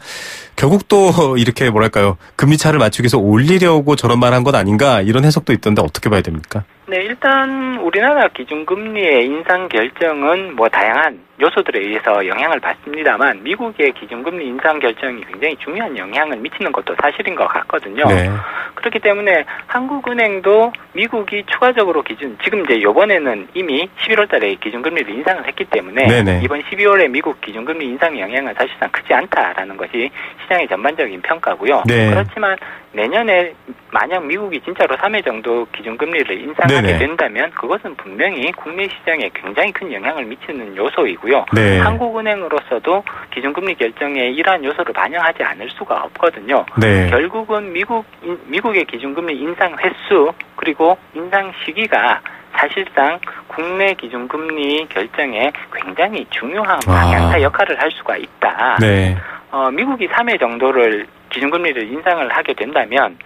결국 또 이렇게 뭐랄까요, 금리 차를 맞추기 위해서 올리려고 저런 말 한 것 아닌가, 이런 해석도 있던데 어떻게 봐야 됩니까? 네, 일단 우리나라 기준금리의 인상 결정은 뭐 다양한 요소들에 의해서 영향을 받습니다만 미국의 기준금리 인상 결정이 굉장히 중요한 영향을 미치는 것도 사실인 것 같거든요. 네. 그렇기 때문에 한국은행도 미국이 추가적으로 지금 이제 이번에는 이미 11월 달에 기준금리를 인상을 했기 때문에 네네. 이번 12월에 미국 기준금리 인상 영향은 사실상 크지 않다라는 것이 시장의 전반적인 평가고요. 네. 그렇지만 내년에 만약 미국이 진짜로 3회 정도 기준금리를 인상하게 네네. 된다면 그것은 분명히 국내 시장에 굉장히 큰 영향을 미치는 요소이고요. 네. 한국은행으로서도 기준금리 결정에 이러한 요소를 반영하지 않을 수가 없거든요. 네. 결국은 미국의 기준금리 인상 횟수 그리고 인상 시기가 사실상 국내 기준금리 결정에 굉장히 중요한 방향타 역할을 할 수가 있다. 네. 미국이 3회 정도를 기준금리를 인상을 하게 된다면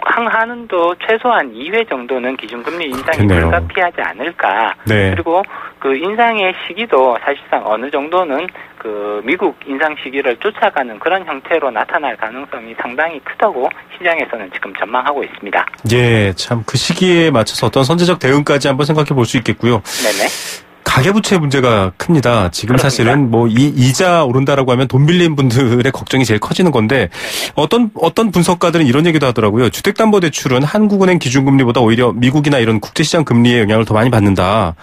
한은도 최소한 2회 정도는 기준금리 인상이 그렇겠네요. 불가피하지 않을까. 네. 그리고 그 인상의 시기도 사실상 어느 정도는 그 미국 인상 시기를 쫓아가는 그런 형태로 나타날 가능성이 상당히 크다고 시장에서는 지금 전망하고 있습니다. 예, 참 그 시기에 맞춰서 어떤 선제적 대응까지 한번 생각해 볼 수 있겠고요. 네네. 가계부채 문제가 큽니다. 지금 그렇습니다. 사실은 뭐 이자 오른다라고 하면 돈 빌린 분들의 걱정이 제일 커지는 건데 어떤 분석가들은 이런 얘기도 하더라고요. 주택담보대출은 한국은행 기준금리보다 오히려 미국이나 이런 국제시장 금리의 영향을 더 많이 받는다.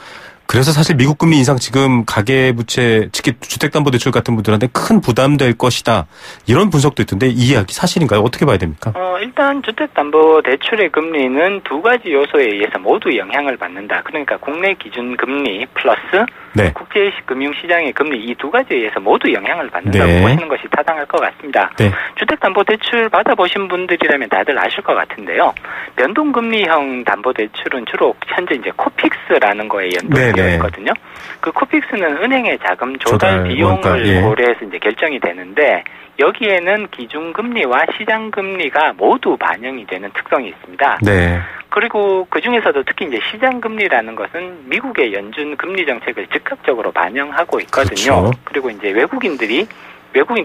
그래서 사실 미국 금리 인상 지금 가계부채, 특히 주택담보대출 같은 분들한테 큰 부담될 것이다. 이런 분석도 있던데 이 이야기 사실인가요? 어떻게 봐야 됩니까? 일단 주택담보대출의 금리는 두 가지 요소에 의해서 모두 영향을 받는다. 그러니까 국내 기준금리 플러스 네. 국제금융시장의 금리 이 두 가지에 의해서 모두 영향을 받는다고 네. 보시는 것이 타당할 것 같습니다. 네. 주택담보대출 받아보신 분들이라면 다들 아실 것 같은데요. 변동금리형 담보대출은 주로 현재 이제 코픽스라는 거에 연동되어 있거든요. 그 코픽스는 은행의 자금 조달 비용을 원가, 예. 고려해서 이제 결정이 되는데 여기에는 기준금리와 시장금리가 모두 반영이 되는 특성이 있습니다. 네. 그리고 그 중에서도 특히 이제 시장금리라는 것은 미국의 연준 금리 정책을 즉각적으로 반영하고 있거든요. 그렇죠. 그리고 이제 외국인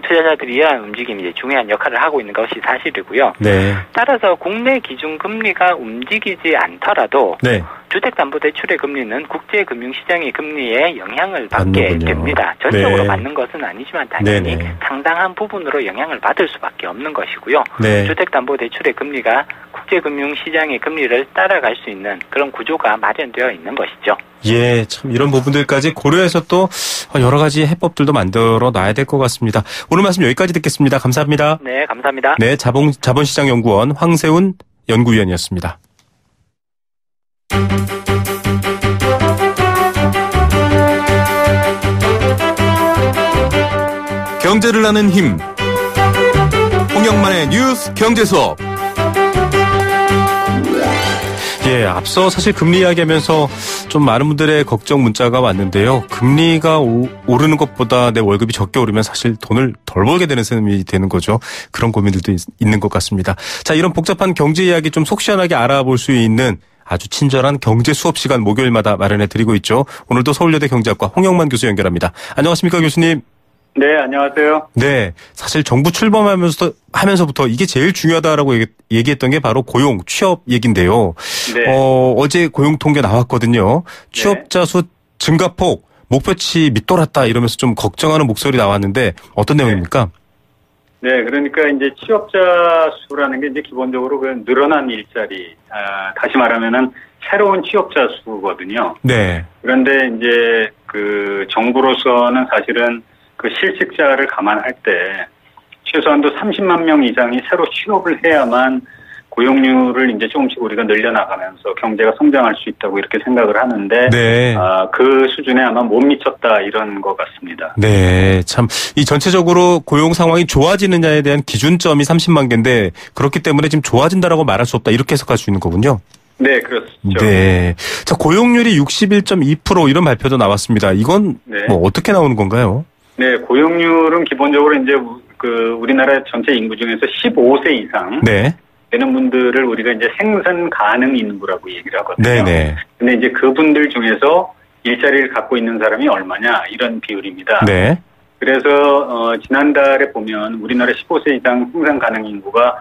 투자자들이 이러한 움직임이 이제 중요한 역할을 하고 있는 것이 사실이고요. 네. 따라서 국내 기준금리가 움직이지 않더라도 네. 주택담보대출의 금리는 국제금융시장의 금리에 영향을 받게 됩니다. 전적으로 네. 받는 것은 아니지만 당연히 네네. 상당한 부분으로 영향을 받을 수밖에 없는 것이고요. 네. 주택담보대출의 금리가 국제금융시장의 금리를 따라갈 수 있는 그런 구조가 마련되어 있는 것이죠. 예, 참 이런 부분들까지 고려해서 또 여러 가지 해법들도 만들어 놔야 될 것 같습니다. 오늘 말씀 여기까지 듣겠습니다. 감사합니다. 네, 감사합니다. 네, 자본시장연구원 황세훈 연구위원이었습니다. 경제를 아는 힘. 홍영만의 뉴스 경제수업. 예, 앞서 사실 금리 이야기하면서 좀 많은 분들의 걱정 문자가 왔는데요. 금리가 오르는 것보다 내 월급이 적게 오르면 사실 돈을 덜 벌게 되는 셈이 되는 거죠. 그런 고민들도 있는 것 같습니다. 자, 이런 복잡한 경제 이야기 좀 속 시원하게 알아볼 수 있는 아주 친절한 경제 수업 시간 목요일마다 마련해 드리고 있죠. 오늘도 서울여대 경제학과 홍영만 교수 연결합니다. 안녕하십니까, 교수님? 네, 안녕하세요. 네, 사실 정부 출범하면서부터 이게 제일 중요하다라고 얘기했던 게 바로 고용, 취업 얘기인데요. 네. 어제 고용 통계 나왔거든요. 취업자 수 증가폭, 목표치 밑돌았다 이러면서 좀 걱정하는 목소리 나왔는데 어떤 내용입니까? 네, 그러니까 이제 취업자 수라는 게 이제 기본적으로 그 늘어난 일자리, 다시 말하면은 새로운 취업자 수거든요. 네. 그런데 이제 그 정부로서는 사실은 그 실직자를 감안할 때 최소한도 30만 명 이상이 새로 취업을 해야만 고용률을 이제 조금씩 우리가 늘려나가면서 경제가 성장할 수 있다고 이렇게 생각을 하는데, 네. 그 수준에 아마 못 미쳤다 이런 것 같습니다. 네, 참 이 전체적으로 고용 상황이 좋아지느냐에 대한 기준점이 30만 개인데 그렇기 때문에 지금 좋아진다라고 말할 수 없다 이렇게 해석할 수 있는 거군요. 네, 그렇죠. 네, 자 고용률이 61.2% 이런 발표도 나왔습니다. 이건 네. 뭐 어떻게 나오는 건가요? 네, 고용률은 기본적으로 이제 그 우리나라 전체 인구 중에서 15세 이상 네. 되는 분들을 우리가 이제 생산 가능 인구라고 얘기를 하거든요. 네네. 근데 이제 그분들 중에서 일자리를 갖고 있는 사람이 얼마냐 이런 비율입니다. 네. 그래서 지난달에 보면 우리나라 15세 이상 생산 가능 인구가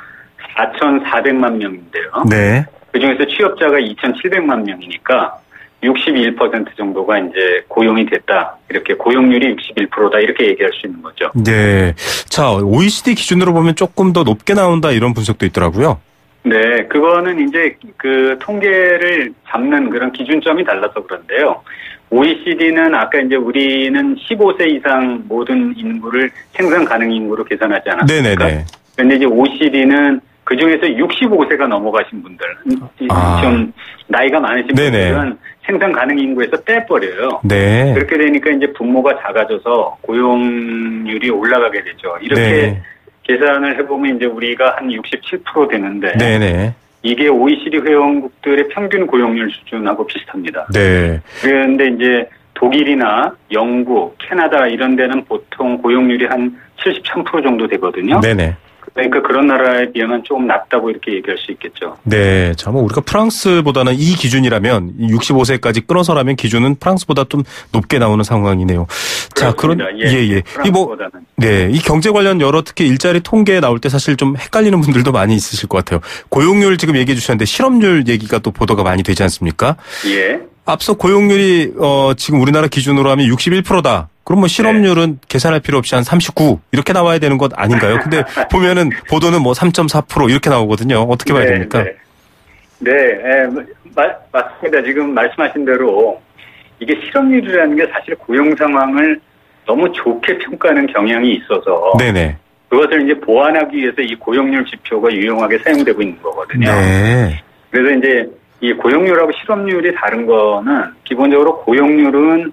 4,400만 명인데요. 네. 그중에서 취업자가 2,700만 명이니까 61% 정도가 이제 고용이 됐다. 이렇게 고용률이 61%다. 이렇게 얘기할 수 있는 거죠. 네. 자, OECD 기준으로 보면 조금 더 높게 나온다 이런 분석도 있더라고요. 네. 그거는 이제 그 통계를 잡는 그런 기준점이 달라서 그런데요. OECD는 아까 이제 우리는 15세 이상 모든 인구를 생산 가능 인구로 계산하지 않았습니까? 네네네. 그런데 이제 OECD는 그 중에서 65세가 넘어가신 분들, 좀 나이가 많으신 네네. 분들은 생산 가능 인구에서 떼버려요. 네. 그렇게 되니까 이제 분모가 작아져서 고용률이 올라가게 되죠. 이렇게 네. 계산을 해보면 이제 우리가 한 67% 되는데 네네. 이게 OECD 회원국들의 평균 고용률 수준하고 비슷합니다. 네. 그런데 이제 독일이나 영국, 캐나다 이런 데는 보통 고용률이 한 73% 정도 되거든요. 네네. 그러니까 그런 나라에 비하면 조금 낮다고 이렇게 얘기할 수 있겠죠. 네. 자, 뭐 우리가 프랑스보다는 이 기준이라면 65세까지 끊어서라면 기준은 프랑스보다 좀 높게 나오는 상황이네요. 자, 그렇습니다. 예. 이 뭐 네, 이 경제 관련 여러 특히 일자리 통계 나올 때 사실 좀 헷갈리는 분들도 많이 있으실 것 같아요. 고용률 지금 얘기해 주셨는데 실업률 얘기가 또 보도가 많이 되지 않습니까? 예. 앞서 고용률이 지금 우리나라 기준으로 하면 61%다. 그럼 뭐 실업률은 계산할 필요 없이 한 39 이렇게 나와야 되는 것 아닌가요? 근데 보면은 보도는 뭐 3.4% 이렇게 나오거든요. 어떻게 봐야 됩니까? 맞습니다. 지금 말씀하신 대로 이게 실업률이라는 게 사실 고용 상황을 너무 좋게 평가하는 경향이 있어서 네네. 그것을 이제 보완하기 위해서 이 고용률 지표가 유용하게 사용되고 있는 거거든요. 네. 그래서 이제 이 고용률하고 실업률이 다른 거는 기본적으로 고용률은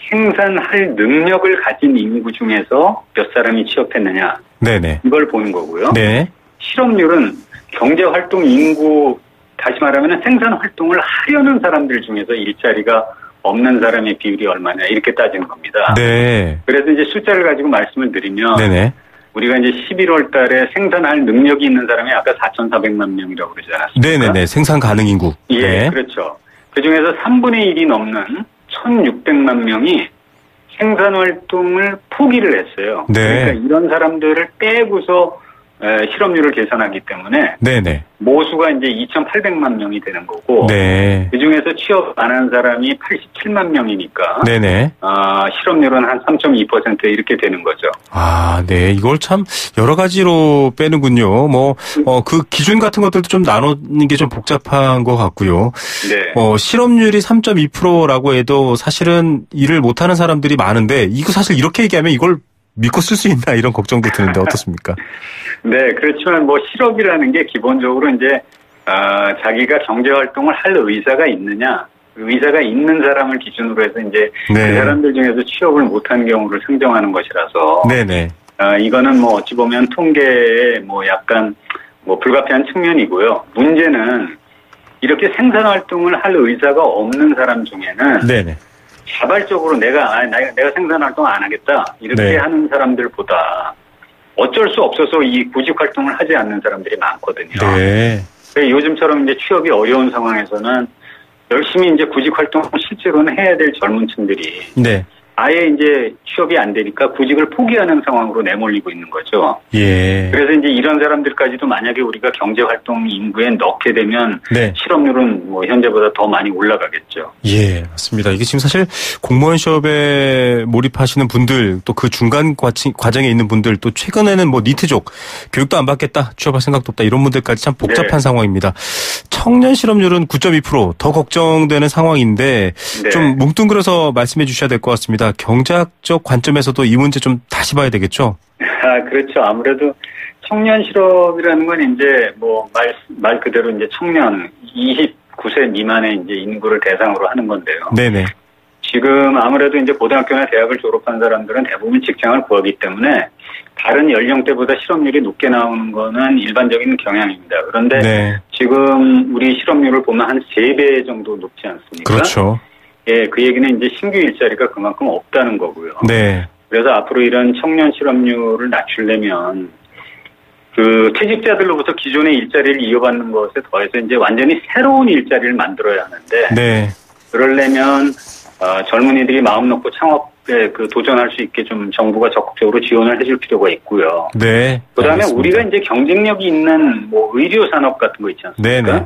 생산할 능력을 가진 인구 중에서 몇 사람이 취업했느냐. 네네. 이걸 보는 거고요. 네. 실업률은 경제활동 인구, 다시 말하면 생산 활동을 하려는 사람들 중에서 일자리가 없는 사람의 비율이 얼마냐 이렇게 따지는 겁니다. 네. 그래서 이제 숫자를 가지고 말씀을 드리면 네네. 우리가 이제 11월 달에 생산할 능력이 있는 사람이 아까 4,400만 명이라고 그러지 않았습니까? 네네네. 생산 가능 인구. 예, 네. 그렇죠. 그중에서 3분의 1이 넘는 1,600만 명이 생산 활동을 포기를 했어요. 네. 그러니까 이런 사람들을 빼고서 실업률을 계산하기 때문에 네네. 모수가 이제 2,800만 명이 되는 거고 네. 그중에서 취업 안 한 사람이 87만 명이니까 네네. 실업률은 한 3.2% 이렇게 되는 거죠. 아, 네. 이걸 참 여러 가지로 빼는군요. 그 기준 같은 것들도 좀 나누는 게 좀 복잡한 것 같고요. 네. 실업률이 3.2%라고 해도 사실은 일을 못하는 사람들이 많은데 이거 사실 이렇게 얘기하면 이걸 믿고 쓸 수 있나 이런 걱정도 드는데 어떻습니까? 네, 그렇지만 실업이라는 게 기본적으로 이제 자기가 경제 활동을 할 의사가 있느냐, 의사가 있는 사람을 기준으로 해서 이제 네. 그 사람들 중에서 취업을 못한 경우를 상정하는 것이라서 네네. 이거는 어찌 보면 통계에 약간 불가피한 측면이고요. 문제는 이렇게 생산 활동을 할 의사가 없는 사람 중에는 네네. 자발적으로 내가 생산 활동 안 하겠다 이렇게 네. 하는 사람들보다 어쩔 수 없어서 이 구직 활동을 하지 않는 사람들이 많거든요. 네. 요즘처럼 이제 취업이 어려운 상황에서는 열심히 이제 구직 활동을 실제로는 해야 될 젊은 층들이 네. 아예 이제 취업이 안 되니까 구직을 포기하는 상황으로 내몰리고 있는 거죠. 예. 그래서 이제 이런 사람들까지도 만약에 우리가 경제활동 인구에 넣게 되면 네. 실업률은 현재보다 더 많이 올라가겠죠. 예, 맞습니다. 이게 지금 사실 공무원 시험에 몰입하시는 분들, 또 그 중간 과정에 있는 분들, 또 최근에는 니트족, 교육도 안 받겠다, 취업할 생각도 없다, 이런 분들까지 참 복잡한 네. 상황입니다. 청년 실업률은 9.2%, 더 걱정되는 상황인데, 네. 좀 뭉뚱그려서 말씀해 주셔야 될 것 같습니다. 경제학적 관점에서도 이 문제 좀 다시 봐야 되겠죠? 그렇죠. 아무래도 청년 실업이라는 건 이제 말 그대로 이제 청년 29세 미만의 이제 인구를 대상으로 하는 건데요. 네네. 지금 아무래도 이제 고등학교나 대학을 졸업한 사람들은 대부분 직장을 구하기 때문에 다른 연령대보다 실업률이 높게 나오는 거는 일반적인 경향입니다. 그런데 네. 지금 우리 실업률을 보면 한 3배 정도 높지 않습니까? 그렇죠. 예, 그 얘기는 이제 신규 일자리가 그만큼 없다는 거고요. 네. 그래서 앞으로 이런 청년 실업률을 낮추려면 그 퇴직자들로부터 기존의 일자리를 이어받는 것에 더해서 이제 완전히 새로운 일자리를 만들어야 하는데 네. 그러려면 젊은이들이 마음 놓고 창업에 도전할 수 있게 좀 정부가 적극적으로 지원을 해줄 필요가 있고요. 네. 그다음에 알겠습니다. 우리가 이제 경쟁력이 있는 의료 산업 같은 거 있지 않습니까? 네네.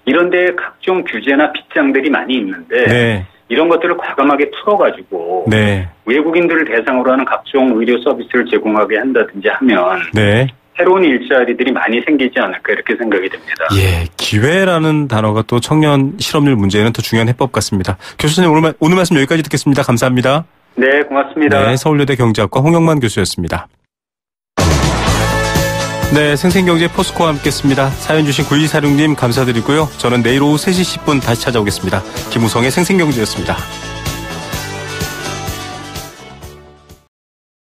이런 데 각종 규제나 빗장들이 많이 있는데 네. 이런 것들을 과감하게 풀어가지고 네. 외국인들을 대상으로 하는 각종 의료 서비스를 제공하게 한다든지 하면 네. 새로운 일자리들이 많이 생기지 않을까 이렇게 생각이 됩니다. 예, 기회라는 단어가 또 청년 실업률 문제에는 더 중요한 해법 같습니다. 교수님 오늘 말씀 여기까지 듣겠습니다. 감사합니다. 네, 고맙습니다. 네, 서울여대 경제학과 홍영만 교수였습니다. 네, 생생경제 포스코와 함께했습니다. 사연 주신 9246님 감사드리고요. 저는 내일 오후 3시 10분 다시 찾아오겠습니다. 김우성의 생생경제였습니다.